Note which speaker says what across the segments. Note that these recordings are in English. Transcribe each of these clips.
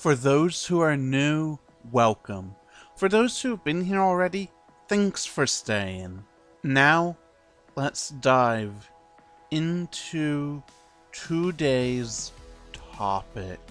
Speaker 1: For those who are new, welcome. For those who have been here already, thanks for staying. Now, let's dive into today's topic.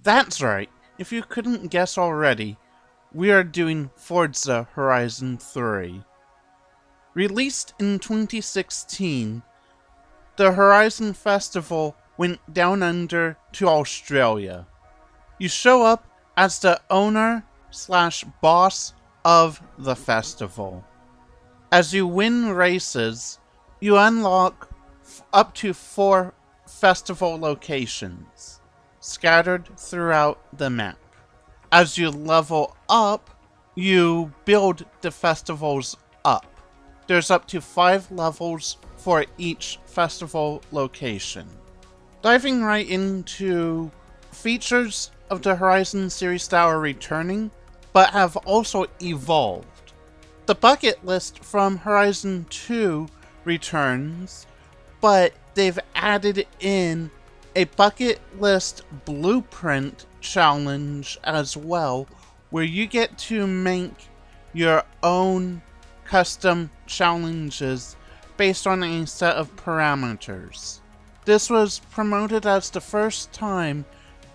Speaker 1: That's right, if you couldn't guess already, we are doing Forza Horizon 3. Released in 2016, the Horizon Festival went down under to Australia. You show up as the owner/boss of the festival. As you win races, you unlock up to 4 festival locations scattered throughout the map. As you level up, you build the festivals up. There's up to 5 levels for each festival location. Diving right into features of the Horizon series that are returning, but have also evolved. The bucket list from Horizon 2 returns, but they've added in a bucket list blueprint challenge as well, where you get to make your own custom challenges based on a set of parameters. This was promoted as the first time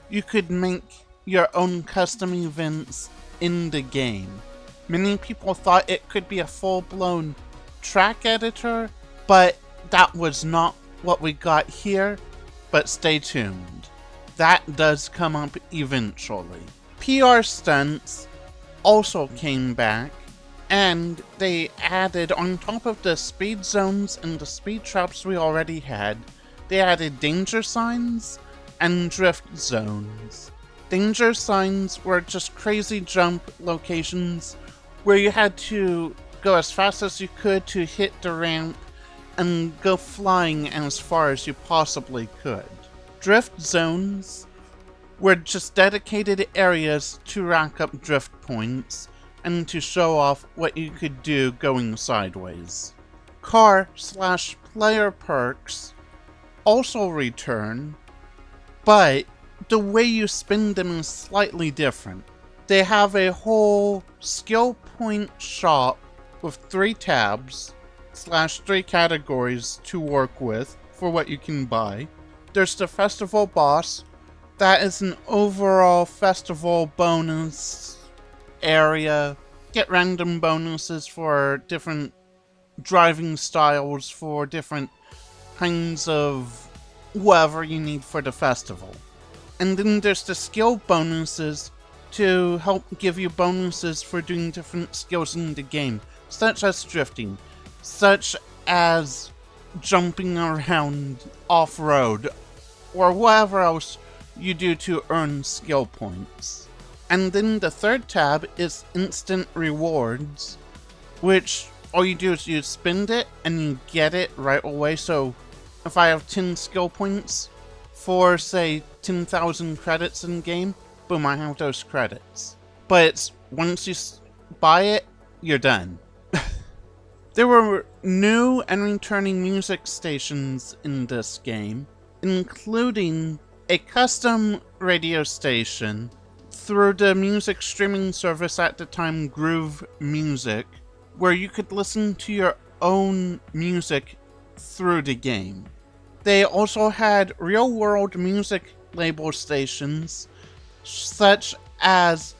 Speaker 1: you could make your own custom events in the game. Many people thought it could be a full-blown track editor, but that was not what we got here. But stay tuned. That does come up eventually. PR stunts also came back, and they added, on top of the speed zones and the speed traps we already had, they added danger signs and drift zones. Danger signs were just crazy jump locations where you had to go as fast as you could to hit the ramp and go flying as far as you possibly could. Drift zones were just dedicated areas to rack up drift points and to show off what you could do going sideways. Car/player perks also return, but the way you spend them is slightly different. They have a whole skill point shop with 3 tabs /3 categories to work with for what you can buy. there's the festival boss. That is an overall festival bonus area. Get random bonuses for different driving styles, for different kinds of whatever you need for the festival. And then there's the skill bonuses to help give you bonuses for doing different skills in the game, such as drifting, such as jumping around off-road, or whatever else you do to earn skill points. And then the third tab is instant rewards, which all you do is you spend it and you get it right away. So if I have 10 skill points for, say, 10,000 credits in game, boom, I have those credits. But it's once you buy it, you're done. There were new and returning music stations in this game, including a custom radio station through the music streaming service at the time, Groove Music, where you could listen to your own music through the game. They also had real-world music label stations, such as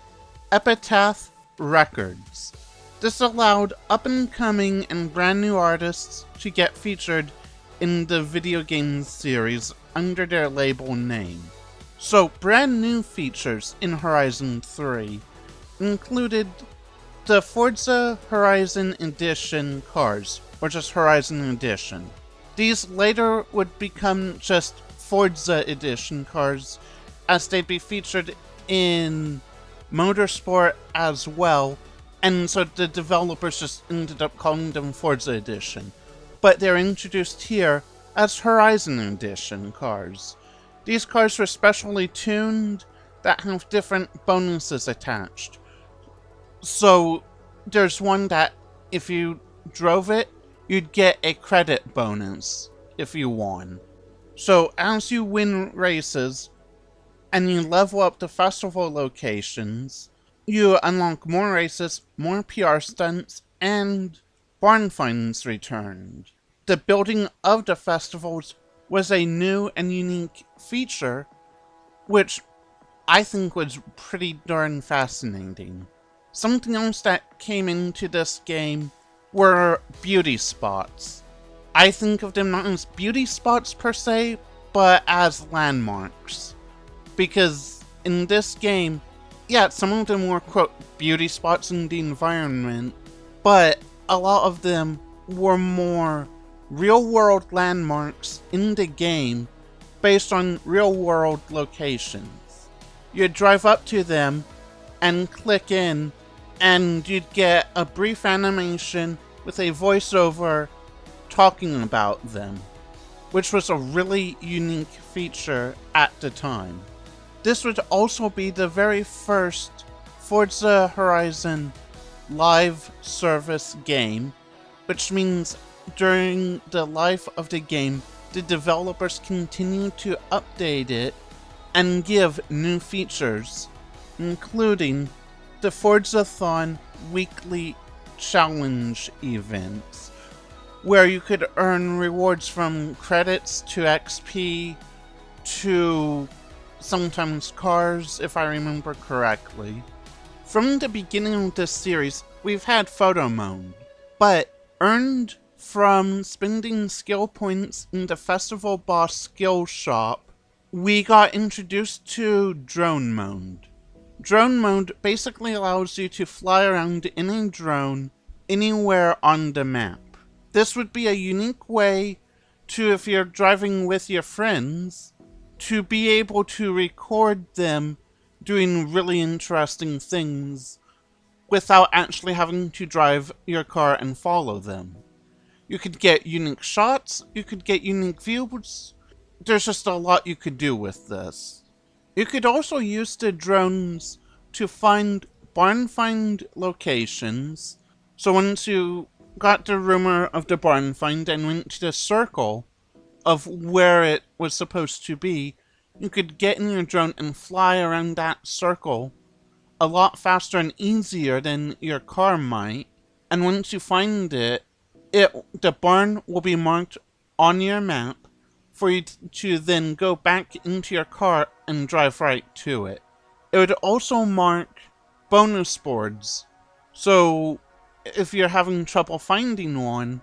Speaker 1: Epitaph Records. This allowed up-and-coming and brand-new artists to get featured in the video game series under their label name. So, brand-new features in Horizon 3 included the Forza Horizon Edition cars, or just Horizon Edition. These later would become just Forza Edition cars, as they'd be featured in Motorsport as well, and so the developers just ended up calling them Forza Edition. But they're introduced here as Horizon Edition cars. These cars were specially tuned that have different bonuses attached. So there's one that if you drove it, you'd get a credit bonus if you won. So as you win races and you level up the festival locations, you unlock more races, more PR stunts, and barn finds returned. The building of the festivals was a new and unique feature, which I think was pretty darn fascinating. Something else that came into this game were beauty spots. I think of them not as beauty spots per se, but as landmarks. Because in this game, yeah, some of them were, quote, beauty spots in the environment, but a lot of them were more real-world landmarks in the game based on real-world locations. You'd drive up to them and click in, and you'd get a brief animation with a voiceover talking about them, which was a really unique feature at the time. This would also be the very first Forza Horizon live service game, which means during the life of the game, the developers continue to update it and give new features, including the Forzathon weekly challenge events, where you could earn rewards from credits to XP to sometimes cars, if I remember correctly. From the beginning of this series, we've had photo mode, but earned from spending skill points in the festival boss skill shop, we got introduced to drone mode. Drone mode basically allows you to fly around in a drone anywhere on the map. This would be a unique way to, if you're driving with your friends, to be able to record them doing really interesting things without actually having to drive your car and follow them. You could get unique shots, you could get unique views. There's just a lot you could do with this. You could also use the drones to find barn find locations. So once you got the rumor of the barn find and went to the circle of where it was supposed to be, you could get in your drone and fly around that circle a lot faster and easier than your car might. And once you find it, the barn will be marked on your map for you to then go back into your car and drive right to it. It would also mark bonus boards. So if you're having trouble finding one,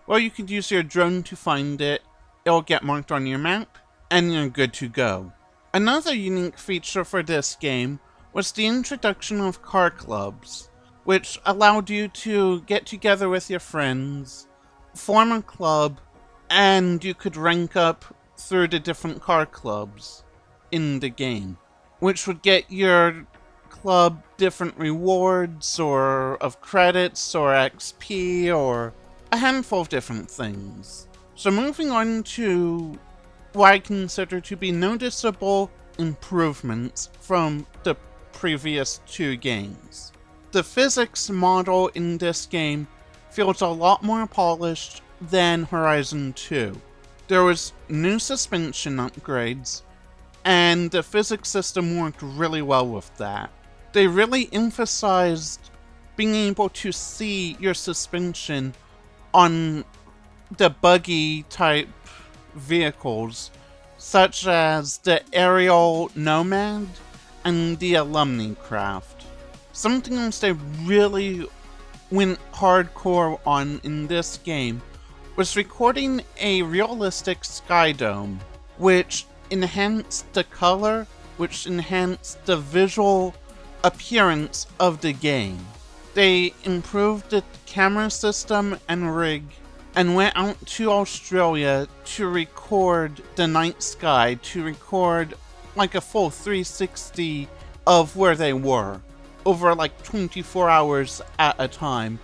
Speaker 1: well, you could use your drone to find it, it'll get marked on your map, and you're good to go. Another unique feature for this game was the introduction of car clubs, which allowed you to get together with your friends, form a club, and you could rank up through the different car clubs in the game, which would get your club different rewards or of credits or XP or a handful of different things. So moving on to what I consider to be noticeable improvements from the previous two games. The physics model in this game feels a lot more polished than Horizon 2. There was new suspension upgrades, and the physics system worked really well with that. They really emphasized being able to see your suspension on the buggy type vehicles, such as the Aerial Nomad and the Alumni Craft. Something else they really went hardcore on in this game was recording a realistic sky dome, which enhanced the color, which enhanced the visual appearance of the game. They improved the camera system and rig and went out to Australia to record the night sky, to record like a full 360 of where they were over like 24 hours at a time,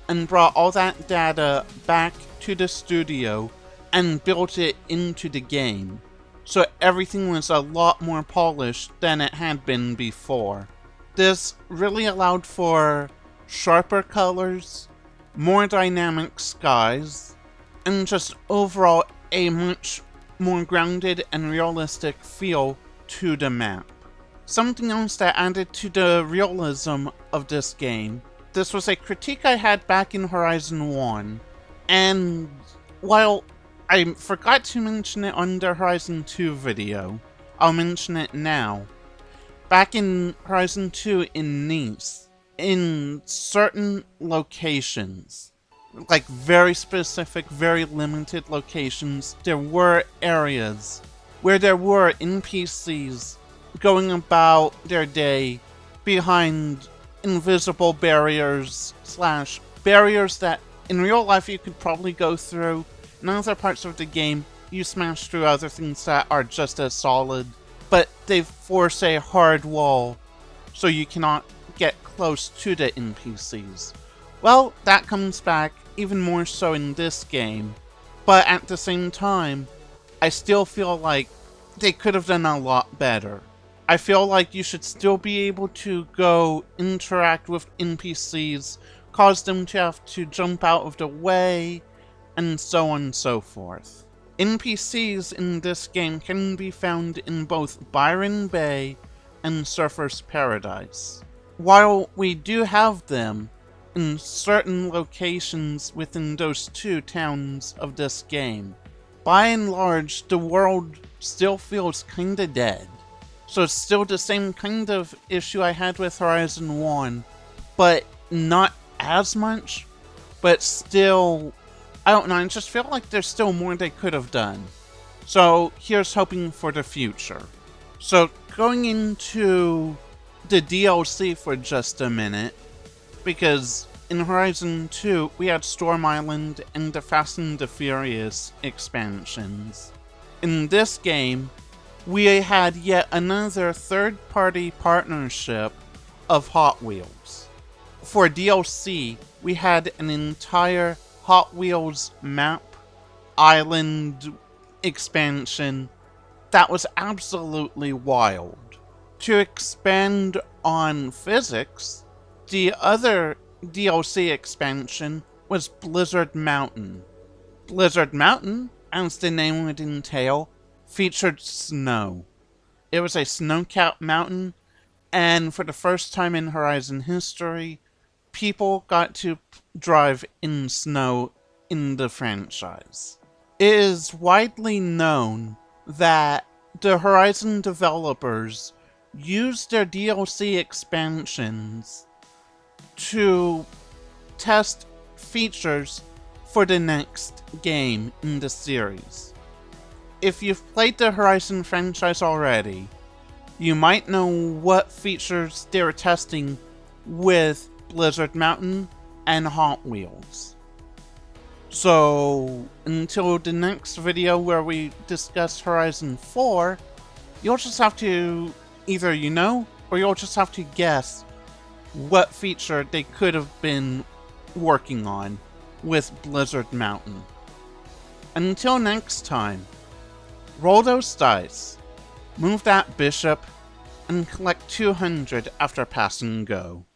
Speaker 1: and brought all that data back to the studio and built it into the game. So everything was a lot more polished than it had been before. This really allowed for sharper colors, more dynamic skies, and just overall a much more grounded and realistic feel to the map. Something else that added to the realism of this game, this was a critique I had back in Horizon 1, and while I forgot to mention it on the Horizon 2 video, I'll mention it now. Back in Horizon 2 in Nice, in certain locations, like very specific, very limited locations, there were areas where there were NPCs going about their day behind invisible barriers / barriers that in real life you could probably go through. In other parts of the game, you smash through other things that are just as solid, but they force a hard wall so you cannot get close to the NPCs. Well, that comes back even more so in this game, but at the same time, I still feel like they could have done a lot better. I feel like you should still be able to go interact with NPCs, cause them to have to jump out of the way, and so on and so forth. NPCs in this game can be found in both Byron Bay and Surfer's Paradise. While we do have them in certain locations within those two towns of this game, by and large, the world still feels kinda dead. So it's still the same kind of issue I had with Horizon 1, but not as much, but still, I don't know, I just feel like there's still more they could have done. So here's hoping for the future. So going into the DLC for just a minute, because in Horizon 2 we had Storm Island and the Fast and the Furious expansions. In this game, we had yet another third-party partnership of Hot Wheels. For DLC, we had an entire Hot Wheels map, island expansion that was absolutely wild. To expand on physics, the other DLC expansion was Blizzard Mountain. Blizzard Mountain, as the name would entail, featured snow. It was a snow-capped mountain, and for the first time in Horizon history, people got to drive in snow in the franchise. It is widely known that the Horizon developers used their DLC expansions to test features for the next game in the series. If you've played the Horizon franchise already, you might know what features they were testing with Blizzard Mountain and Hot Wheels. So, until the next video where we discuss Horizon 4, you'll just have to either or you'll just have to guess what feature they could have been working on with Blizzard Mountain. Until next time, roll those dice, move that bishop, and collect 200 after passing go.